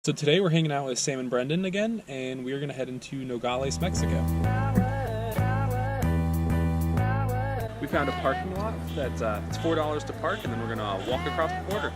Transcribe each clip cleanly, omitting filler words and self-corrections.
So today we're hanging out with Sam and Brendan again, and we are going to head into Nogales, Mexico. We found a parking lot that's it's $4 to park, and then we're going to walk across the border.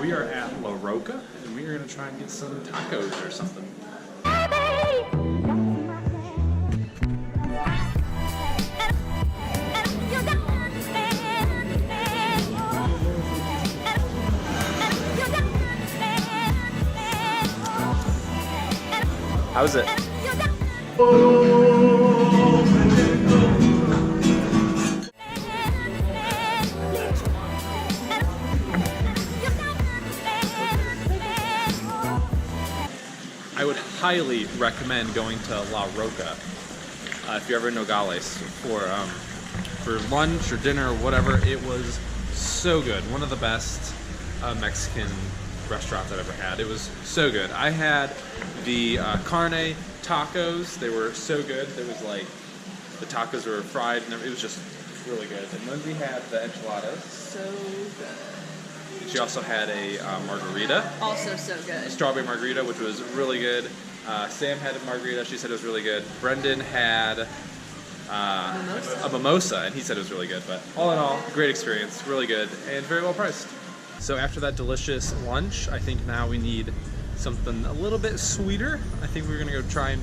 We are at La Roca, and we are going to try and get some tacos or something. How's it? I would highly recommend going to La Roca if you're ever in Nogales for lunch or dinner or whatever. It was so good. One of the best Mexican restaurants I've ever had. It was so good. I had the carne tacos. They were so good. There was like, the tacos were fried and it was just really good. And Lindsay had the enchiladas. So good. And she also had a margarita. Also so good. Strawberry margarita, which was really good. Sam had a margarita. She said it was really good. Brendan had a mimosa, and he said it was really good. But all in all, great experience. Really good and very well priced. So after that delicious lunch, I think now we need something a little bit sweeter. I think we're gonna go try and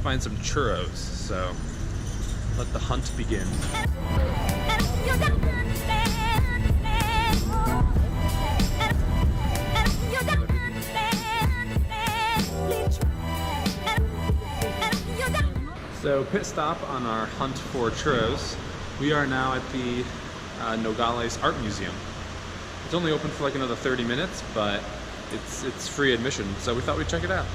find some churros. So let the hunt begin. So pit stop on our hunt for churros. We are now at the Nogales Art Museum. It's only open for like another 30 minutes, but it's free admission, so we thought we'd check it out.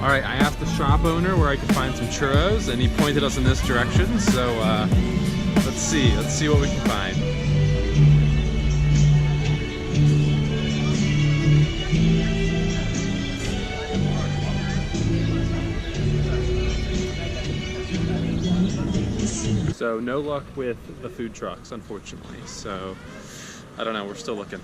Alright, I asked the shop owner where I could find some churros, and he pointed us in this direction, so let's see what we can find. So no luck with the food trucks, unfortunately, so I don't know, we're still looking.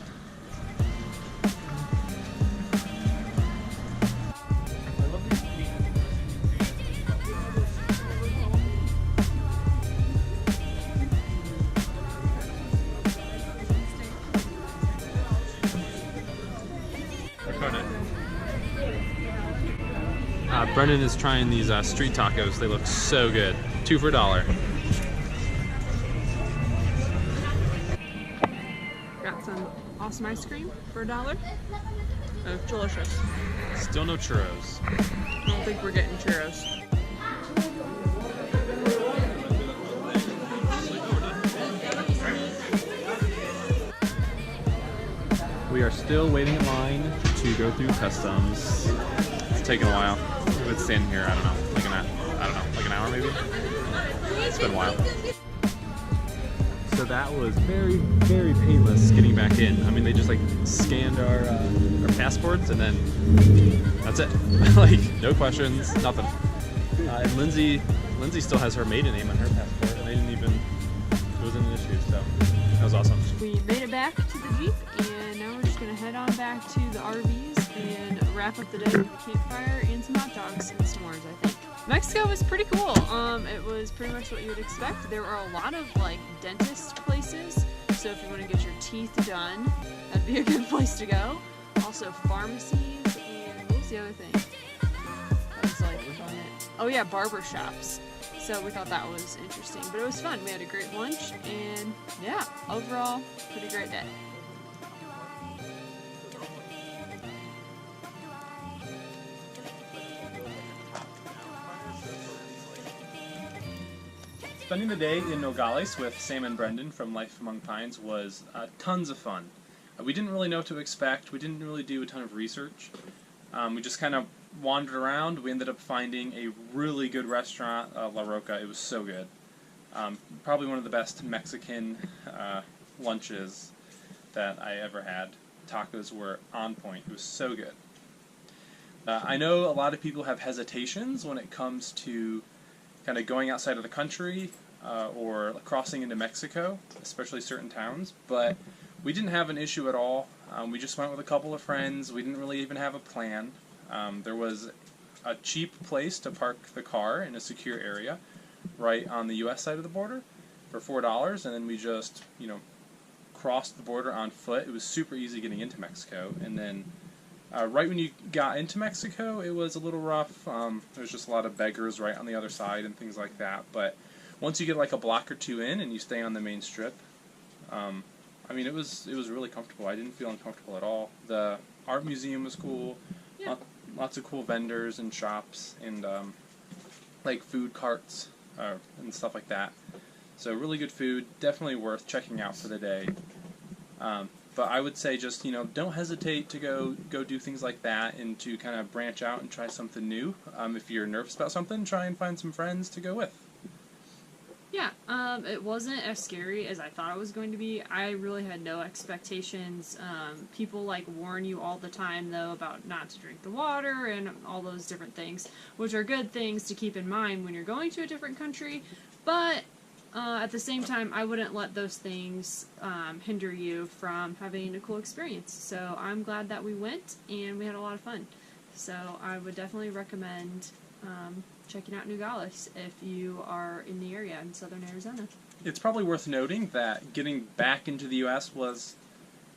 Brendan is trying these street tacos. They look so good. 2 for $1. Got some awesome ice cream for $1. Oh, delicious. Still no churros. I don't think we're getting churros. We are still waiting in line to go through customs. It's taking a while. We've been standing here, I don't know, like an hour maybe? It's been a while. So that was very, very painless getting back in. I mean, they just like scanned our passports and then that's it. Like, no questions, nothing. And Lindsay still has her maiden name on her passport, and they didn't even, it wasn't an issue, so. That was awesome. We made it back to the Jeep, and now we're just gonna head on back to the RVs and wrap up the day with a campfire and some hot dogs and s'mores, I think. Mexico was pretty cool. It was pretty much what you would expect. There are a lot of like dentist places, so if you want to get your teeth done, that'd be a good place to go. Also pharmacies, and what was the other thing? That was like fun. Oh yeah, barber shops. So we thought that was interesting, but it was fun. We had a great lunch, and yeah, overall, pretty great day. Spending the day in Nogales with Sam and Brendan from Life Among Pines was tons of fun. We didn't really know what to expect. We didn't really do a ton of research. We just kind of wandered around. We ended up finding a really good restaurant, La Roca. It was so good. Probably one of the best Mexican lunches that I ever had. Tacos were on point. It was so good. I know a lot of people have hesitations when it comes to kind of going outside of the country or crossing into Mexico, especially certain towns, but we didn't have an issue at all. We just went with a couple of friends. We didn't really even have a plan. There was a cheap place to park the car in a secure area right on the U.S. side of the border for $4, and then we just, crossed the border on foot. It was super easy getting into Mexico, and then right when you got into Mexico, it was a little rough. There's just a lot of beggars right on the other side and things like that. But once you get like a block or two in and you stay on the main strip, it was really comfortable. I didn't feel uncomfortable at all. The art museum was cool. Yeah. Lots of cool vendors and shops and like food carts and stuff like that. So really good food. Definitely worth checking out for the day. But I would say just, don't hesitate to go do things like that and to kind of branch out and try something new. If you're nervous about something, try and find some friends to go with. Yeah, it wasn't as scary as I thought it was going to be. I really had no expectations. People warn you all the time though about not to drink the water and all those different things, which are good things to keep in mind when you're going to a different country, but at the same time, I wouldn't let those things hinder you from having a cool experience. So I'm glad that we went, and we had a lot of fun. So I would definitely recommend checking out Nogales if you are in the area in southern Arizona. It's probably worth noting that getting back into the U.S. was,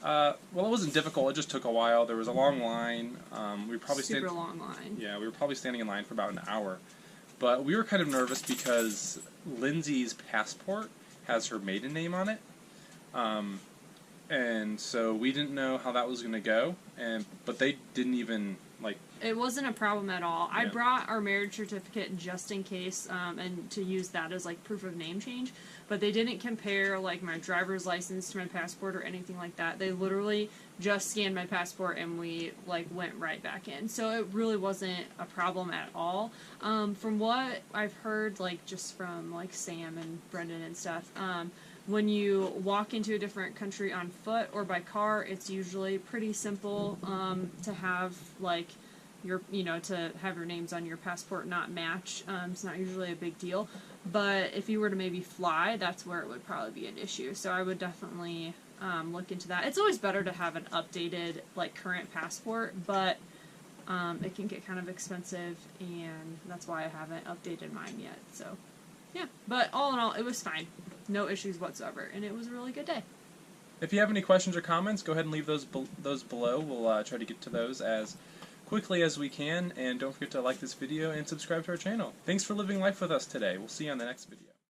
it wasn't difficult. It just took a while. There was a long line. We were probably super long line. Yeah, we were probably standing in line for about an hour. But we were kind of nervous because Lindsay's passport has her maiden name on it. And so we didn't know how that was going to go. But they didn't even, It wasn't a problem at all. Yeah. I brought our marriage certificate just in case, and to use that as, proof of name change. But they didn't compare, my driver's license to my passport or anything like that. They literally just scanned my passport and we, went right back in. So it really wasn't a problem at all. From what I've heard, just from, Sam and Brendan and stuff, when you walk into a different country on foot or by car, it's usually pretty simple to have, to have your names on your passport not match. It's not usually a big deal. But if you were to maybe fly, that's where it would probably be an issue. So I would definitely look into that. It's always better to have an updated, current passport, but it can get kind of expensive, and that's why I haven't updated mine yet. So, yeah. But all in all, it was fine. No issues whatsoever, and it was a really good day. If you have any questions or comments, go ahead and leave those below. We'll try to get to those as quickly as we can, and don't forget to like this video and subscribe to our channel. Thanks for living life with us today. We'll see you on the next video.